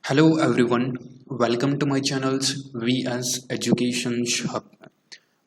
Hello everyone, welcome to my channels VS education hub.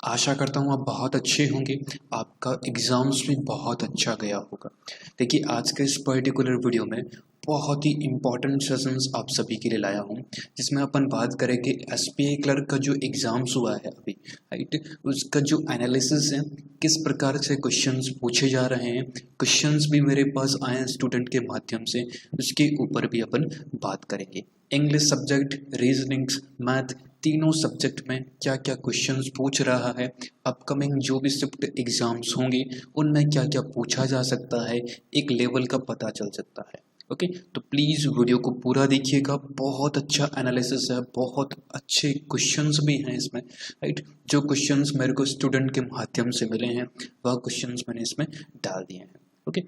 आशा करता हूँ आप बहुत अच्छे होंगे। आपका एग्ज़ाम्स भी बहुत अच्छा गया होगा। देखिए, आज के इस पर्टिकुलर वीडियो में बहुत ही इम्पॉर्टेंट सेशंस आप सभी के लिए लाया हूँ, जिसमें अपन बात करेंगे एसपीआई क्लर्क का जो एग्ज़ाम्स हुआ है अभी, राइट, उसका जो एनालिसिस है, किस प्रकार से क्वेश्चंस पूछे जा रहे हैं, क्वेश्चंस भी मेरे पास आए हैं स्टूडेंट के माध्यम से, उसके ऊपर भी अपन बात करेंगे। इंग्लिश सब्जेक्ट, रीजनिंग्स, मैथ, तीनों सब्जेक्ट में क्या क्या क्वेश्चंस पूछ रहा है, अपकमिंग जो भी शिफ्ट एग्जाम्स होंगे उनमें क्या क्या पूछा जा सकता है, एक लेवल का पता चल सकता है। ओके, तो प्लीज़ वीडियो को पूरा देखिएगा। बहुत अच्छा एनालिसिस है, बहुत अच्छे क्वेश्चंस भी हैं इसमें, राइट। जो क्वेश्चंस मेरे को स्टूडेंट के माध्यम से मिले हैं वह क्वेश्चंस मैंने इसमें डाल दिए हैं। ओके,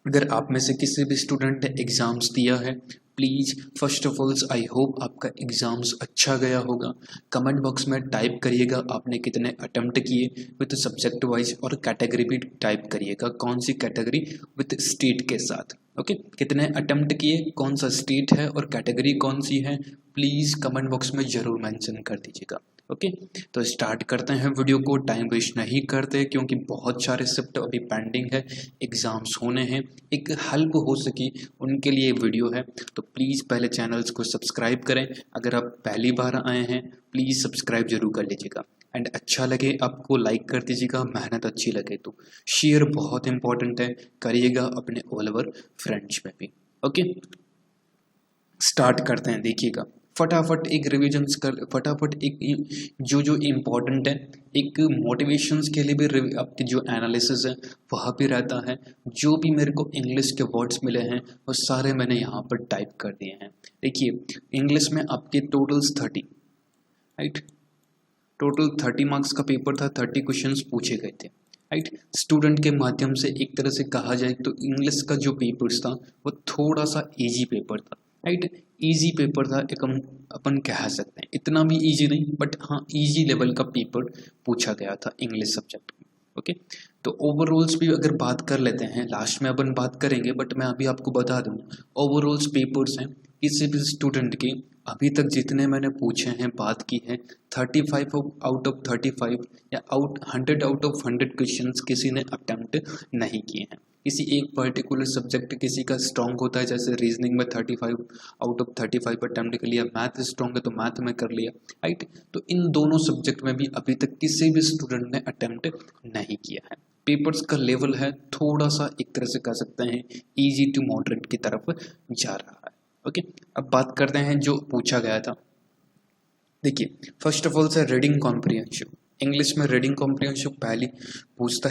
अगर आप में से किसी भी स्टूडेंट ने एग्ज़ाम्स दिया है, please first of all I hope आपका एग्ज़ाम्स अच्छा गया होगा। कमेंट बॉक्स में टाइप करिएगा आपने कितने अटेम्प्ट किए विद सब्जेक्ट वाइज, और कैटेगरी भी टाइप करिएगा, कौन सी कैटेगरी विद स्टेट के साथ। ओके, कितने अटेम्प्ट किए, कौन सा स्टेट है और कैटेगरी कौन सी है, प्लीज़ कमेंट बॉक्स में ज़रूर मेंशन कर दीजिएगा। ओके, तो स्टार्ट करते हैं वीडियो को, टाइम वेस्ट नहीं करते क्योंकि बहुत सारे शिफ्ट अभी पेंडिंग है, एग्ज़ाम्स होने हैं, एक हेल्प हो सके उनके लिए वीडियो है। तो प्लीज़ पहले चैनल्स को सब्सक्राइब करें। अगर आप पहली बार आए हैं प्लीज़ सब्सक्राइब जरूर कर लीजिएगा, एंड अच्छा लगे आपको लाइक कर दीजिएगा, मेहनत अच्छी लगे तो शेयर बहुत इंपॉर्टेंट है, करिएगा अपने ऑल ओवर फ्रेंड्स में भी। ओके, स्टार्ट करते हैं। देखिएगा, फटाफट एक रिविजन्स कर, फटाफट एक जो जो इम्पोर्टेंट है, एक मोटिवेशंस के लिए भी आपकी जो एनालिसिस है वह भी रहता है। जो भी मेरे को इंग्लिश के वर्ड्स मिले हैं वो सारे मैंने यहाँ पर टाइप कर दिए हैं। देखिए, इंग्लिश में आपके टोटल्स 30, राइट, टोटल 30 मार्क्स का पेपर था, 30 क्वेश्चंस पूछे गए थे, राइट। स्टूडेंट के माध्यम से एक तरह से कहा जाए तो इंग्लिश का जो पेपर्स था वो थोड़ा सा इजी पेपर था, राइट। इजी पेपर था, एक हम अपन कह सकते हैं, इतना भी इजी नहीं बट हाँ इजी लेवल का पेपर पूछा गया था इंग्लिश सब्जेक्ट में। ओके, तो ओवरऑल्स भी अगर बात कर लेते हैं, लास्ट में अपन बात करेंगे बट मैं अभी आपको बता दूं, ओवरऑल्स पेपर्स हैं किसी भी स्टूडेंट के अभी तक जितने मैंने पूछे हैं, बात की है, 35 आउट ऑफ 35 या 100 आउट ऑफ 100 क्वेश्चंस किसी ने अटेम्प्ट नहीं किए हैं। किसी एक पर्टिकुलर सब्जेक्ट किसी का स्ट्रॉन्ग होता है, जैसे रीजनिंग में 35 आउट ऑफ 35 अटेम्प्ट कर लिया, मैथ स्ट्रॉन्ग है तो मैथ में कर लिया, राइट। तो इन दोनों सब्जेक्ट में भी अभी तक किसी भी स्टूडेंट ने अटेम्प्ट नहीं किया है। पेपर्स का लेवल है थोड़ा सा एक तरह से कह सकते हैं ईजी टू मॉडरेट की तरफ जा रहा है। ओके, अब बात करते हैं जो पूछा गया था। देखिए, फर्स्ट ऑफ ऑल से रीडिंग कॉम्प्रिहेंशन, इंग्लिश में रीडिंग कॉम्प्रिहेंशन पहली पूछता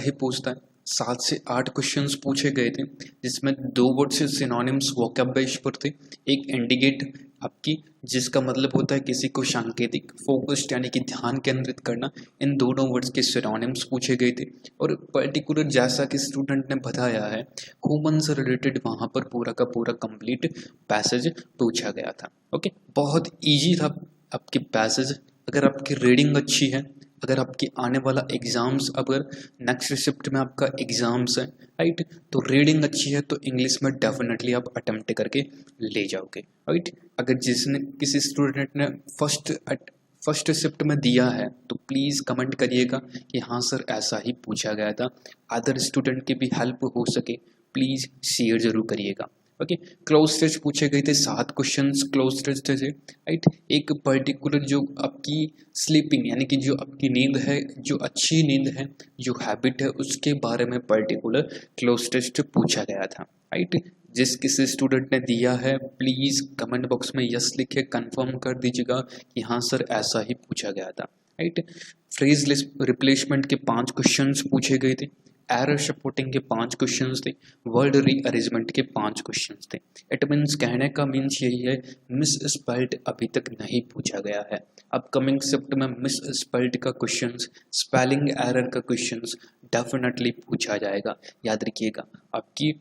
है। 7 से 8 क्वेश्चंस पूछे गए थे, जिसमें 2 वर्ड से सिनोनिम्स वोकैब बेस पर थे। एक इंडिकेट आपकी, जिसका मतलब होता है किसी को सांकेतिक, फोकस्ड यानी कि ध्यान केंद्रित करना, इन दोनों वर्ड्स के सिनोनिम्स पूछे गए थे। और पर्टिकुलर जैसा कि स्टूडेंट ने बताया है, ह्यूमन से रिलेटेड वहाँ पर पूरा का पूरा कंप्लीट पैसेज पूछा गया था। ओके, बहुत ईजी था आपकी पैसेज। अगर आपकी रीडिंग अच्छी है, अगर आपकी आने वाला एग्ज़ाम्स, अगर नेक्स्ट शिफ्ट में आपका एग्ज़ाम्स है, राइट, तो रीडिंग अच्छी है तो इंग्लिश में डेफिनेटली आप अटेम्प्ट करके ले जाओगे, राइट। अगर जिसने किसी स्टूडेंट ने फर्स्ट शिफ्ट में दिया है तो प्लीज़ कमेंट करिएगा कि हाँ सर ऐसा ही पूछा गया था, अदर स्टूडेंट की भी हेल्प हो सके, प्लीज़ शेयर ज़रूर करिएगा। ओके, क्लोज टेस्ट पूछे गए थे, 7 क्वेश्चंस क्लोज टेस्ट थे, राइट। एक पर्टिकुलर जो आपकी स्लीपिंग यानी कि जो आपकी नींद है, जो अच्छी नींद है, जो हैबिट है, उसके बारे में पर्टिकुलर क्लोज टेस्ट पूछा गया था, राइट। जिस किसी स्टूडेंट ने दिया है प्लीज़ कमेंट बॉक्स में यस लिखे कंफर्म कर दीजिएगा कि हाँ सर ऐसा ही पूछा गया था, राइट। फ्रेज रिप्लेसमेंट के 5 क्वेश्चंस पूछे गए थे, एरर सपोर्टिंग के 5 क्वेश्चंस थे, वर्ड रीअरेंजमेंट के 5 क्वेश्चंस थे। इट मीन्स, कहने का मीन्स यही है, मिस स्पेल्ड अभी तक नहीं पूछा गया है। अपकमिंग शिफ्ट में मिस स्पेल्ड का क्वेश्चंस, स्पेलिंग एरर का क्वेश्चंस डेफिनेटली पूछा जाएगा। याद रखिएगा, आपकी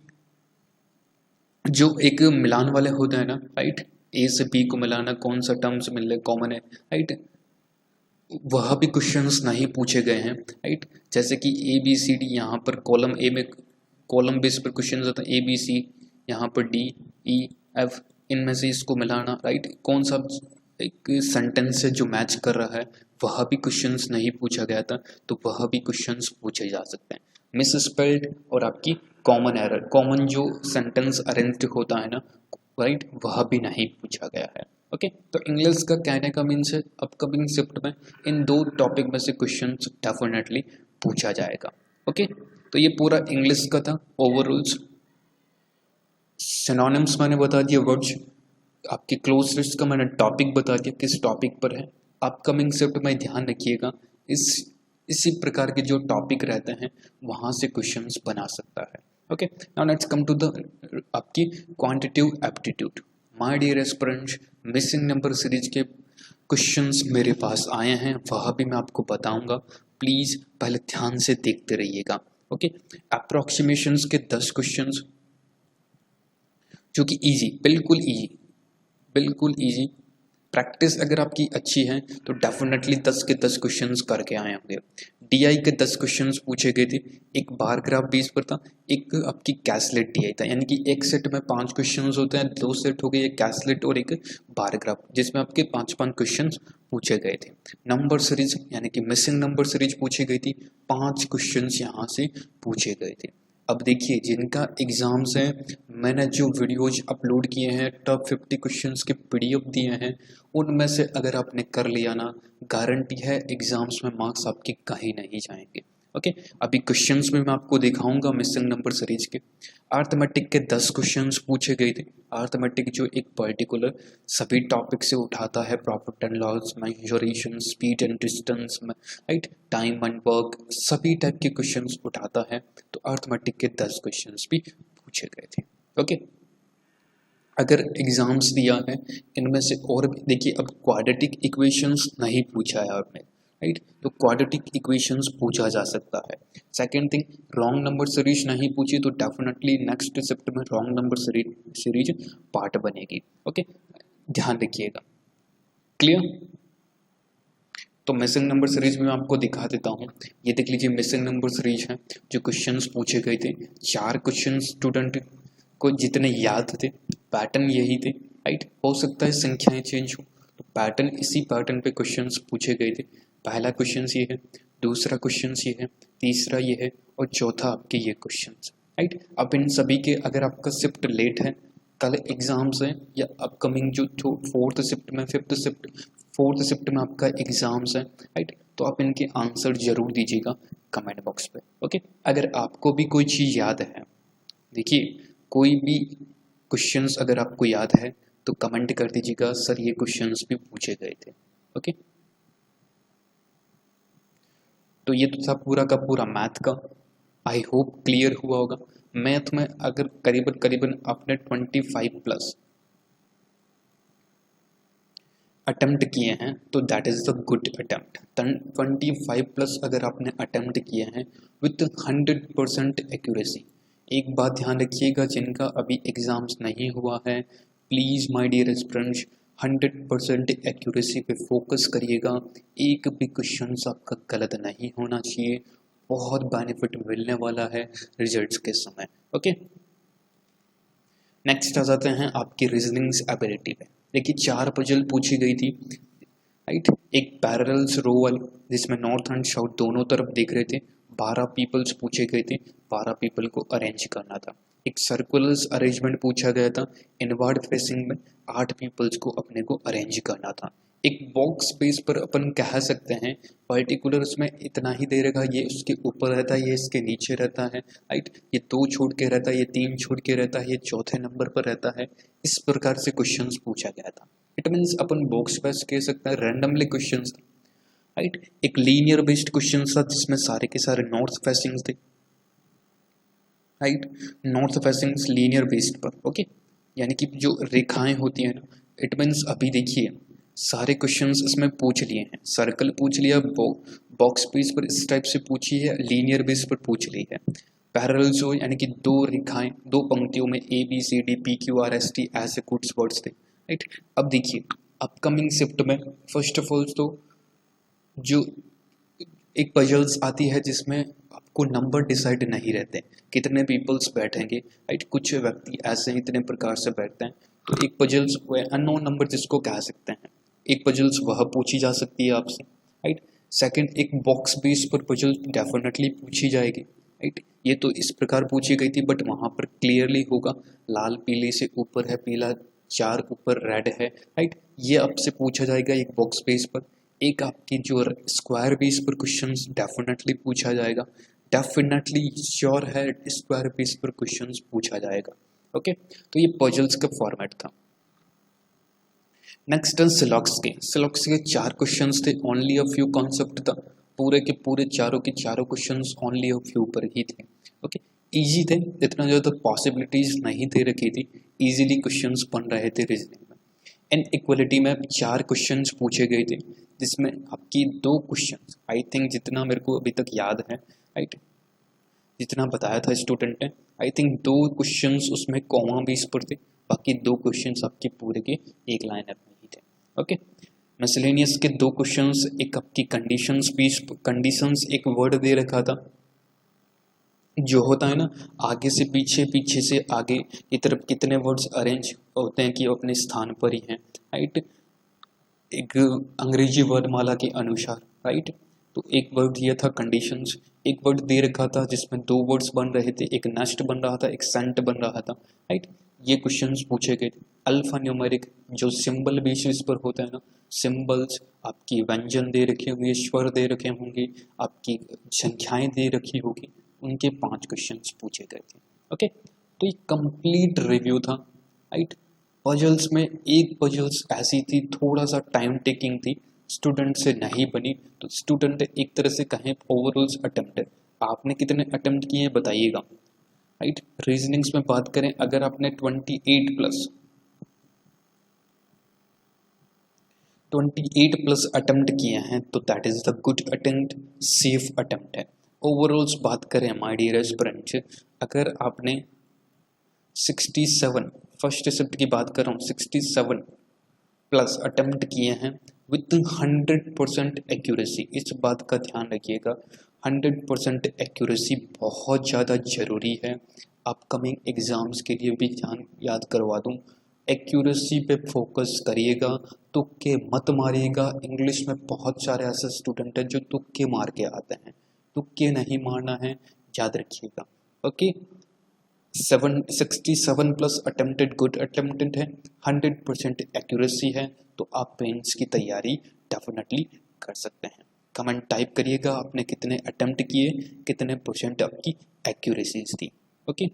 जो एक मिलान वाले होते हैं ना, राइट, ए से बी को मिलाना, कौन सा टर्म्स मिलने कॉमन है, राइट, वह भी क्वेश्चंस नहीं पूछे गए हैं, राइट। जैसे कि ए बी सी डी, यहाँ पर कॉलम ए में कॉलम बेस पर क्वेश्चन आता है, ए बी सी, यहाँ पर डी ई एफ, इनमें से इसको मिलाना, राइट, कौन सा एक सेंटेंस से जो मैच कर रहा है, वह भी क्वेश्चंस नहीं पूछा गया था, तो वह भी क्वेश्चंस पूछे जा सकते हैं। मिस स्पेल्ड और आपकी कॉमन एरर, कॉमन जो सेंटेंस अरेंज्ड होता है ना, राइट, वह भी नहीं पूछा गया है। ओके, तो इंग्लिश का कहने का मीन्स है अपकमिंग शिफ्ट में इन दो टॉपिक में से क्वेश्चंस डेफिनेटली पूछा जाएगा। ओके, तो ये पूरा इंग्लिश का था ओवरऑल्स। सिनोनिम्स मैंने बता दिया, वर्ड्स आपकी क्लोज लिस्ट का मैंने टॉपिक बता दिया किस टॉपिक पर है। अपकमिंग शिफ्ट में ध्यान रखिएगा इसी प्रकार के जो टॉपिक रहते हैं वहाँ से क्वेश्चंस बना सकता है। Okay, now let's come to the आपकी quantitative aptitude. My dear aspirants, missing number series के क्वेश्चंस मेरे पास आए हैं, वह भी मैं आपको बताऊंगा, प्लीज़ पहले ध्यान से देखते रहिएगा। ओके, अप्रोक्सीमेशंस के 10 क्वेश्चंस जो कि इजी, बिल्कुल इजी। प्रैक्टिस अगर आपकी अच्छी है तो डेफिनेटली 10 के 10 क्वेश्चंस करके आए होंगे। डीआई के 10 क्वेश्चंस पूछे गए थे, एक बार ग्राफ बेस पर था, एक आपकी कैसलेट डीआई था, यानी कि एक सेट में 5 क्वेश्चंस होते हैं, 2 सेट हो गए, एक कैसलेट और एक बार ग्राफ, जिसमें आपके 5-5 क्वेश्चंस पूछे गए थे। नंबर सीरीज यानी कि मिसिंग नंबर सीरीज पूछी गई थी, 5 क्वेश्चंस यहाँ से पूछे गए थे। अब देखिए जिनका एग्जाम्स हैं, मैंने जो वीडियोज अपलोड किए हैं, टॉप 50 क्वेश्चंस के पीडीएफ दिए हैं, उनमें से अगर आपने कर लिया ना, गारंटी है एग्जाम्स में मार्क्स आपके कहीं नहीं जाएंगे। ओके, अभी क्वेश्चंस में मैं आपको दिखाऊंगा मिसिंग नंबर सीरीज के। अर्थमेटिक के 10 क्वेश्चंस पूछे गए थे। अर्थमेटिक जो एक पर्टिकुलर सभी टॉपिक से उठाता है, profit and loss, mensuration, speed and distance, right, time and work, सभी टाइप के क्वेश्चंस उठाता है। तो अर्थमेटिक के 10 क्वेश्चंस भी पूछे गए थे। ओके, अगर एग्जाम्स दिया है इनमें से और भी देखिए, अब क्वाड्रेटिक इक्वेशंस नहीं पूछा है आपने, राइट, तो क्वाड्रेटिक इक्वेशंस पूछा जा सकता है। Second thing, wrong number series नहीं पूछी तो डेफिनेटली नेक्स्ट शिफ्ट में रॉन्ग नंबर सीरीज पार्ट बनेगी। ओके, ध्यान रखिएगा, क्लियर। तो मिसिंग नंबर सीरीज में मैं आपको दिखा देता हूँ, ये देख लीजिए मिसिंग नंबर सीरीज है, जो क्वेश्चंस पूछे गए थे, 4 क्वेश्चन स्टूडेंट को जितने याद थे, पैटर्न यही थे, राइट, हो सकता है संख्याएं चेंज हो, तो पैटर्न इसी पैटर्न पे क्वेश्चंस पूछे गए थे। पहला क्वेश्चन ये है, दूसरा क्वेश्चन ये है, तीसरा ये है, और चौथा आपके ये क्वेश्चन, राइट। अब इन सभी के अगर आपका शिफ्ट लेट है, कल एग्जाम्स है, या अपकमिंग जो 4th शिफ्ट में 5th शिफ्ट 4th शिफ्ट में आपका एग्जाम्स है, राइट, तो आप इनके आंसर जरूर दीजिएगा कमेंट बॉक्स पे। ओके, अगर आपको भी कोई चीज़ याद है, देखिए कोई भी क्वेश्चंस अगर आपको याद है तो कमेंट कर दीजिएगा, सर ये क्वेश्चंस भी पूछे गए थे। ओके, तो ये तो था पूरा का पूरा मैथ का, आई होप क्लियर हुआ होगा। मैथ में अगर करीबन आपने 25+ अटेम्प्ट किए हैं तो that is the good attempt. 25+ अगर आपने अटेम्प्ट किए हैं विथ 100% एक्यूरेसी। एक बात ध्यान रखिएगा, जिनका अभी एग्ज़ाम्स नहीं हुआ है, please my dear students 100% accuracy पे फोकस करिएगा। एक भी क्वेश्चन आपका गलत नहीं होना चाहिए, बहुत बेनिफिट मिलने वाला है रिजल्ट्स के समय। ओके, नेक्स्ट आ जाते हैं आपकी रीजनिंग्स एबिलिटी पे। देखिए 4 पजल पूछी गई थी, राइट, एक पैरेलल्स रो वाली जिसमें नॉर्थ एंड साउथ दोनों तरफ देख रहे थे, 12 पीपल्स पूछे गए थे, 12 पीपल को अरेंज करना था। एक सर्कुलर्स अरेंजमेंट पूछा गया था, इनवर्ड फेसिंग में 8 पीपल्स को अपने को अरेंज करना था। एक बॉक्स स्पेस पर अपन कह सकते हैं पर्टिकुलर उसमें इतना ही दे रहेगा, ये उसके ऊपर रहता है, ये इसके नीचे रहता है, राइट, ये 2 छोड़ के रहता है, ये 3 छोड़ के रहता है, ये चौथे नंबर पर रहता है। इस प्रकार से क्वेश्चंस पूछा गया था। It means upon box space कह सकते हैं, रैंडमली क्वेश्चंस, राइट। एक लीनियर बेस्ड क्वेश्चन था जिसमें सारे के सारे नॉर्थ फेसिंग थे, right, north facing linear based पर। ओके, यानी कि जो रेखाएं होती हैं ना, इट मीन्स अभी देखिए सारे क्वेश्चंस इसमें पूछ लिए हैं, सर्कल पूछ लिया, बॉक्स बेस पर इस टाइप से पूछी है, लीनियर बेस पर पूछ ली है, पैरेलल जो यानी कि 2 रेखाएं 2 पंक्तियों में ABCD PQRST ऐसे कुछ वर्ड्स थे, राइट। अब देखिए अपकमिंग शिफ्ट में फर्स्ट ऑफ ऑल तो जो एक पजल्स आती है जिसमें आपको नंबर डिसाइड नहीं रहते, कितने पीपल्स बैठेंगे, राइट, कुछ व्यक्ति ऐसे इतने प्रकार से बैठते हैं, तो एक पजल्स वो है अननोन नंबर जिसको कह सकते हैं, एक पजल्स वह पूछी जा सकती है आपसे, राइट। सेकंड, एक बॉक्स बेस पर पजल डेफिनेटली पूछी जाएगी, राइट। ये तो इस प्रकार पूछी गई थी बट वहाँ पर क्लियरली होगा लाल पीले से ऊपर है, पीला 4 ऊपर रेड है, राइट। ये आपसे पूछा जाएगा एक बॉक्स बेस पर। एक आपकी जो स्क्वायर बेस पर क्वेश्चंस डेफिनेटली पूछा जाएगा, डेफिनेटली श्योर है स्क्वायर बेस पर क्वेश्चंस पूछा जाएगा। ओके, तो ये पजल्स का फॉर्मेट था। नेक्स्ट है सिलॉक्स के 4 क्वेश्चंस थे, ओनली अ फ्यू कॉन्सेप्ट था, पूरे के पूरे चारों के चारों क्वेश्चंस ओनली अ फ्यू पर ही थे। ओके, इजी थे, इतना ज़्यादा पॉसिबिलिटीज नहीं दे रखी थी, इजीली क्वेश्चंस बन रहे थे रीजनिंग में। एंड इक्वलिटी में 4 क्वेश्चंस पूछे गए थे, जिसमें आपकी 2 क्वेश्चंस आई थिंक जितना मेरे को अभी तक याद है, राइट, जितना बताया था स्टूडेंट ने, आई थिंक 2 क्वेश्चंस उसमें कॉमा बेस पर थे, बाकी 2 क्वेश्चंस आपके पूरे के एक लाइनर में ही थे। ओके, मिसलेनियस के 2 क्वेश्चंस, एक आपकी कंडीशंस एक वर्ड दे रखा था, जो होता है ना आगे से पीछे, पीछे से आगे की तरफ कितने वर्ड्स अरेंज होते हैं कि अपने स्थान पर ही हैं, राइट, एक अंग्रेजी वर्णमाला के अनुसार, राइट। तो एक वर्ड दिया था कंडीशंस, एक वर्ड दे रखा था जिसमें 2 वर्ड्स बन रहे थे, एक नेस्ट बन रहा था, एक सेंट बन रहा था, राइट। ये क्वेश्चंस पूछे गए थे। अल्फा न्यूमेरिक जो सिंबल बेसिस पर होता है ना, सिंबल्स आपकी व्यंजन दे रखे होंगे, स्वर दे रखे होंगे, आपकी संख्याएं दे रखी होगी, उनके 5 क्वेश्चंस पूछे गए थे। ओके, तो ये कंप्लीट रिव्यू था, राइट। पजल्स में एक पजल्स ऐसी थी थोड़ा सा टाइम टेकिंग थी, स्टूडेंट से नहीं बनी, तो स्टूडेंट एक तरह से कहें ओवरऑल अटेम्प्ट, आपने कितने अटेम्प्ट किए हैं बताइएगा, राइट। रीजनिंग्स में बात करें, अगर आपने 28 प्लस अटेम्प्ट किए हैं तो that is the good attempt, safe attempt है। ओवरऑल्स बात करें माय डियर एस्पिरेंट्स, अगर आपने 67 फर्स्ट शिफ्ट की बात कर रहा हूँ, 67 प्लस अटेम्प्ट किए हैं विथ 100% एक्यूरेसी, इस बात का ध्यान रखिएगा, 100% एक्यूरेसी बहुत ज़्यादा ज़रूरी है। अपकमिंग एग्ज़ाम्स के लिए भी ध्यान याद करवा दूँ, एक्यूरेसी पे फोकस करिएगा, तुक्के मत मारिएगा। इंग्लिश में बहुत सारे ऐसे स्टूडेंट हैं जो तुक्के मार के आते हैं, तुक्के नहीं मारना है, याद रखिएगा। Okay, 67 plus attempted good attempted है, 100% एक्यूरेसी है, तो आप पेंस की तैयारी डेफिनेटली कर सकते हैं। कमेंट टाइप करिएगा आपने कितने अटेम्प्ट किए, कितने परसेंट आपकी एक्यूरेसीज थी। ओके,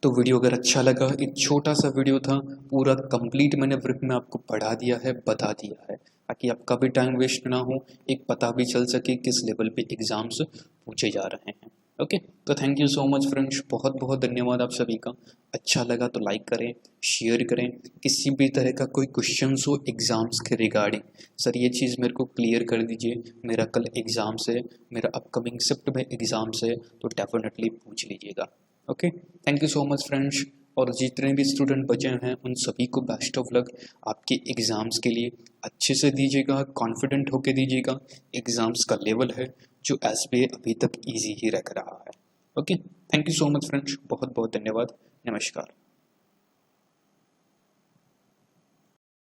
तो वीडियो अगर अच्छा लगा, एक छोटा सा वीडियो था, पूरा कंप्लीट मैंने ब्रीफ में आपको पढ़ा दिया है, बता दिया है, ताकि आपका भी टाइम वेस्ट ना हो, एक पता भी चल सके किस लेवल पे एग्जाम्स पूछे जा रहे हैं। ओके, तो thank you so much friends, बहुत बहुत धन्यवाद आप सभी का। अच्छा लगा तो लाइक करें, शेयर करें, किसी भी तरह का कोई क्वेश्चन हो एग्ज़ाम्स के रिगार्डिंग, सर ये चीज़ मेरे को क्लियर कर दीजिए, मेरा कल एग्ज़ाम्स है, मेरा अपकमिंग शिफ्ट में एग्ज़ाम्स है, तो डेफिनेटली पूछ लीजिएगा। Okay, thank you so much friends, और जितने भी स्टूडेंट बचे हैं उन सभी को बेस्ट ऑफ लक आपके एग्ज़ाम्स के लिए। अच्छे से दीजिएगा, कॉन्फिडेंट होके दीजिएगा, एग्ज़ाम्स का लेवल है जो SBA अभी तक इजी ही रख रहा है। Okay, thank you so much friends, बहुत बहुत धन्यवाद, नमस्कार।